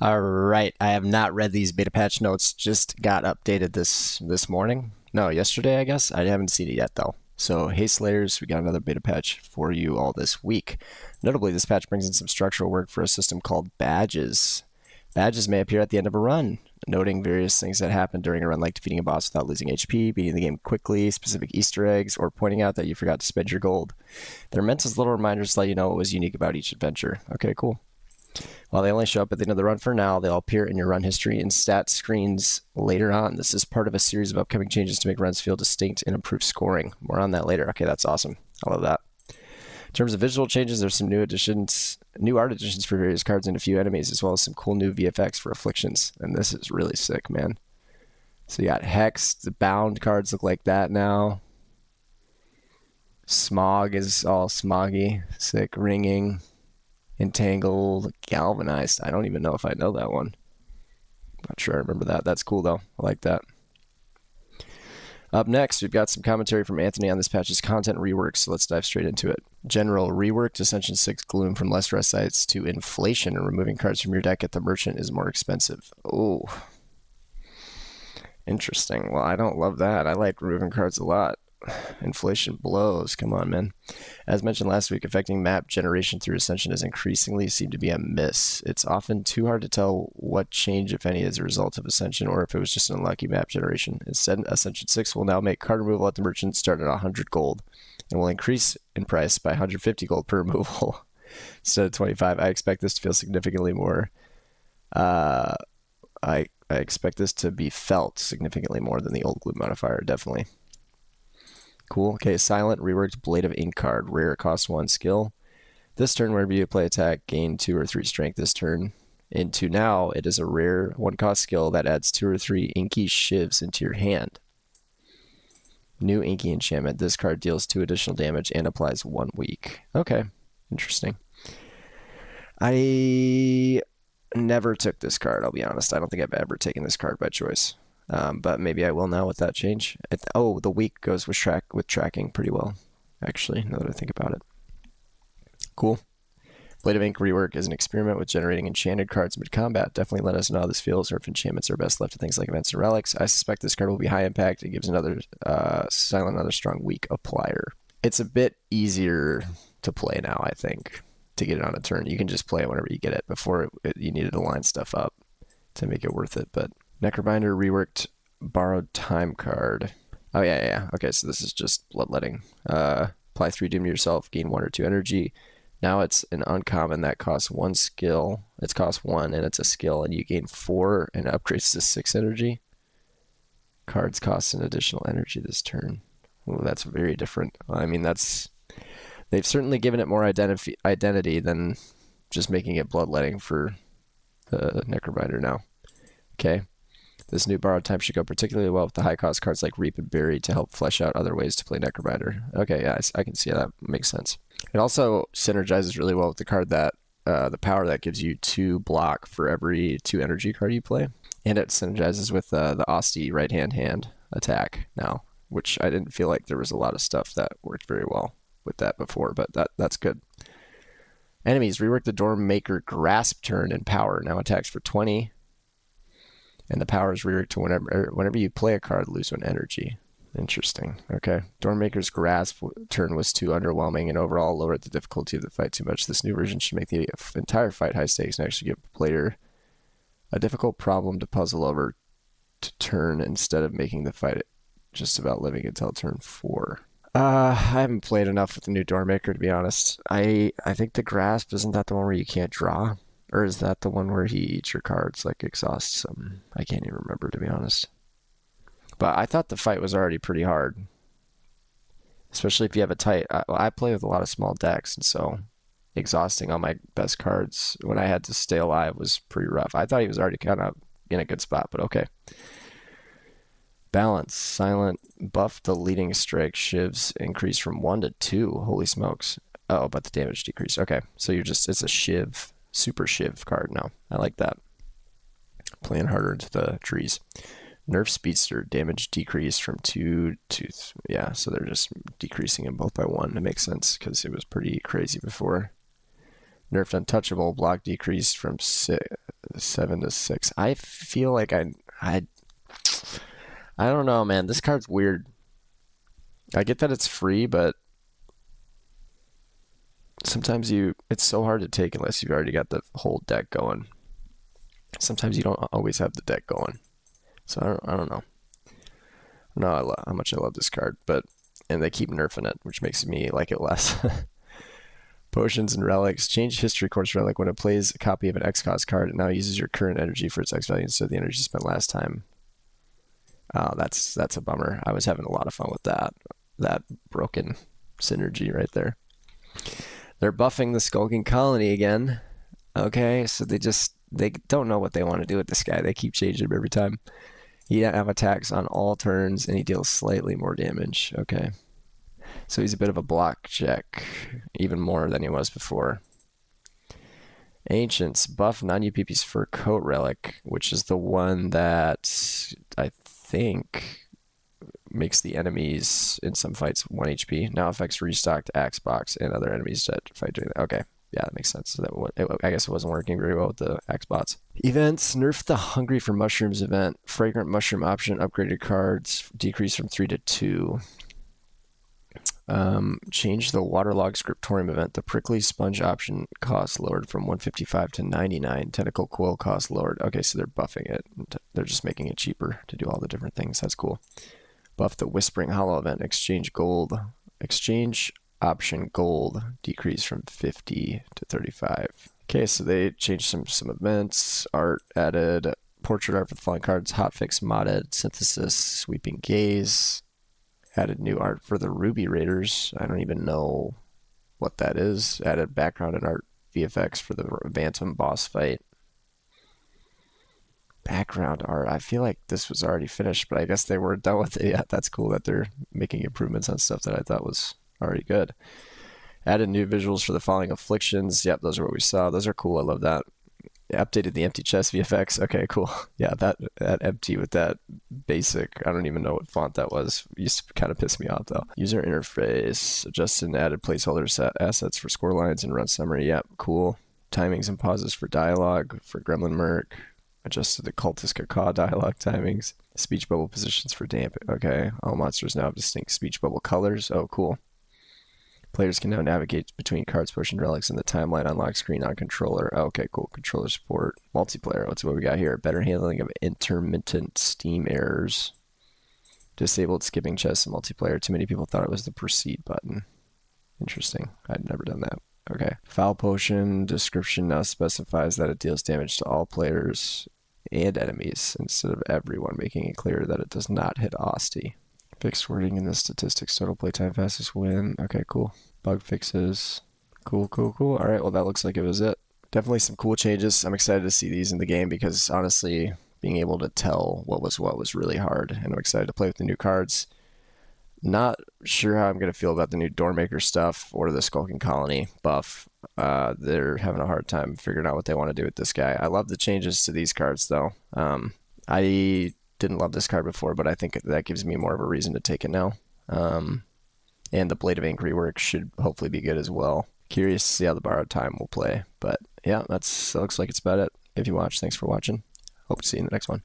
All right, I have not read these beta patch notes. Just got updated this morning. No, yesterday, I guess. I haven't seen it yet though. So, hey Slayers, we got another beta patch for you all this week. Notably, this patch brings in some structural work for a system called badges. Badges may appear at the end of a run, noting various things that happen during a run, like defeating a boss without losing HP, beating the game quickly, specific Easter eggs, or pointing out that you forgot to spend your gold. They're meant as little reminders to let you know what was unique about each adventure. Okay, cool. While they only show up at the end of the run for now, they'll appear in your run history and stat screens later on. This is part of a series of upcoming changes to make runs feel distinct and improve scoring. More on that later. Okay, that's awesome. I love that. In terms of visual changes, there's some new additions, new art additions for various cards and a few enemies, as well as some cool new VFX for afflictions. And this is really sick, man. So you got Hex, the bound cards look like that now. Smog is all smoggy, sick, ringing. Entangled, galvanized. I don't even know if I know that one. Not sure I remember that. That's cool though. I like that. Up next, we've got some commentary from Anthony on this patch's content reworks, so let's dive straight into it. General reworked Ascension 6 Gloom from less rest sites to inflation, and removing cards from your deck at the merchant is more expensive. Oh, interesting. Well, I don't love that. I like removing cards a lot. Inflation blows. Come on, man. As mentioned last week, affecting map generation through Ascension has increasingly seemed to be a miss. It's often too hard to tell what change, if any, is a result of Ascension or if it was just an unlucky map generation. Instead, Ascension 6 will now make card removal at the merchant start at 100 gold and will increase in price by 150 gold per removal instead of 25. I expect this to feel significantly more. I expect this to be felt significantly more than the old glue modifier, definitely. Cool. Okay, Silent reworked Blade of Ink card. Rare, cost 1 skill. This turn, whenever you play attack, gain 2 or 3 strength this turn. Into now, it is a rare 1 cost skill that adds 2 or 3 inky shivs into your hand. New inky enchantment. This card deals 2 additional damage and applies 1 weak. Okay, interesting. I never took this card, I'll be honest. I don't think I've ever taken this card by choice. But maybe I will now with that change. Oh, the weak goes with tracking pretty well, actually, now that I think about it. Cool. Blade of Ink rework is an experiment with generating enchanted cards mid-combat. Definitely let us know how this feels or if enchantments are best left to things like events and relics. I suspect this card will be high impact. It gives another silent, another strong, weak applier. It's a bit easier to play now, I think, to get it on a turn. You can just play it whenever you get it. Before, you needed to line stuff up to make it worth it, but Necrobinder reworked Borrowed Time card. Oh, yeah. Okay, so this is just bloodletting. Apply 3 doom to yourself, gain 1 or 2 energy. Now it's an uncommon that costs 1 skill. It's cost 1 and it's a skill, and you gain 4 and upgrades to 6 energy. Cards cost an additional energy this turn. Ooh, that's very different. I mean, they've certainly given it more identity than just making it bloodletting for the Necrobinder now. Okay. This new borrowed time should go particularly well with the high cost cards like Reap and Bury to help flesh out other ways to play Necrobinder. Okay, yeah, I can see how that makes sense. It also synergizes really well with the card that, the power that gives you 2 block for every 2 energy card you play. And it synergizes with the Asti right hand attack now, which I didn't feel like there was a lot of stuff that worked very well with that before, but that's good. Enemies, rework the Doormaker Grasp turn and power. Now attacks for 20. And the power is reworked to whenever you play a card, lose 1 energy. Interesting. Okay. Doormaker's Grasp turn was too underwhelming and overall lowered the difficulty of the fight too much. This new version should make the entire fight high stakes and actually give the player a difficult problem to puzzle over to turn instead of making the fight just about living until turn 4. I haven't played enough with the new Doormaker, to be honest. I think the Grasp, isn't that the one where you can't draw? Or is that the one where he eats your cards, like exhausts them? I can't even remember, to be honest. But I thought the fight was already pretty hard. Especially if you have a tight... I play with a lot of small decks, and so exhausting all my best cards when I had to stay alive was pretty rough. I thought he was already kind of in a good spot, but okay. Balance. Silent. Buff the leading strike. Shivs increase from 1 to 2. Holy smokes. Oh, but the damage decrease. Okay, so you're just... It's a Shiv. Super Shiv card now. I like that. Playing harder into the trees. Nerf Speedster, damage decrease from 2 to... Yeah, so they're just decreasing them both by 1. It makes sense because it was pretty crazy before. Nerfed Untouchable, block decreased from 6 7 to 6. I feel like I don't know, man. This card's weird. I get that it's free, but sometimes it's so hard to take unless you've already got the whole deck going. Sometimes you don't always have the deck going. So I don't know. No, how much I love this card, and they keep nerfing it, which makes me like it less. Potions and relics. Change history course relic. When it plays a copy of an X cost card, it now uses your current energy for its X value instead of the energy spent last time. Oh, that's a bummer. I was having a lot of fun with that. That broken synergy right there. They're buffing the Skulking Colony again. Okay, so they don't know what they want to do with this guy. They keep changing him every time. He doesn't have attacks on all turns, and he deals slightly more damage. Okay. So he's a bit of a block check, even more than he was before. Ancients, buff non-UPP's Fur Coat Relic, which is the one that I think makes the enemies in some fights 1 HP. Now affects restocked axe box and other enemies that fight during that. Okay. Yeah, that makes sense. I guess it wasn't working very well with the axe bots. Events, nerf the Hungry for Mushrooms event. Fragrant Mushroom option, upgraded cards, decrease from 3 to 2. Change the Waterlog Scriptorium event. The Prickly Sponge option cost lowered from 155 to 99. Tentacle Quill cost lowered. Okay, so they're buffing it. They're just making it cheaper to do all the different things. That's cool. Buff the Whispering Hollow event. Exchange option gold decrease from 50 to 35. Okay, so they changed some events. Art added. Portrait art for the following cards. Hotfix modded. Synthesis. Sweeping Gaze. Added new art for the Ruby Raiders. I don't even know what that is. Added background and art VFX for the Bantam boss fight. Background art. I feel like this was already finished, but I guess they weren't done with it yet. That's cool that they're making improvements on stuff that I thought was already good. Added new visuals for the following afflictions. Yep, those are what we saw. Those are cool. I love that. Updated the empty chest VFX. Okay, cool. Yeah, that empty with that basic, I don't even know what font that was. It used to kind of piss me off though. User interface. Adjusted and added placeholder set assets for score lines and run summary. Yep, cool. Timings and pauses for dialogue for Gremlin Merc. Adjusted the Cultist Cacaw dialogue timings. Speech bubble positions for damp. Okay, all monsters now have distinct speech bubble colors. Oh, cool. Players can now navigate between cards, potion, relics, in the timeline unlock screen on controller. Oh, okay, cool. Controller support. Multiplayer. What's what we got here? Better handling of intermittent Steam errors. Disabled skipping chests in multiplayer. Too many people thought it was the proceed button. Interesting. I'd never done that. Okay. Foul potion description now specifies that it deals damage to all players and enemies instead of everyone, making it clear that it does not hit Osty. Fixed wording in the statistics. Total playtime, fastest win. Okay, cool. Bug fixes. Cool. All right, well, that looks like it was it. Definitely some cool changes. I'm excited to see these in the game because, honestly, being able to tell what was really hard. And I'm excited to play with the new cards. Not sure how I'm going to feel about the new Doormaker stuff or the Skulking Colony buff. They're having a hard time figuring out what they want to do with this guy. I love the changes to these cards, though. I didn't love this card before, but I think that gives me more of a reason to take it now. And the Blade of Ink rework should hopefully be good as well. Curious to see how the Borrowed Time will play. But yeah, that looks like it's about it. If you watch, thanks for watching. Hope to see you in the next one.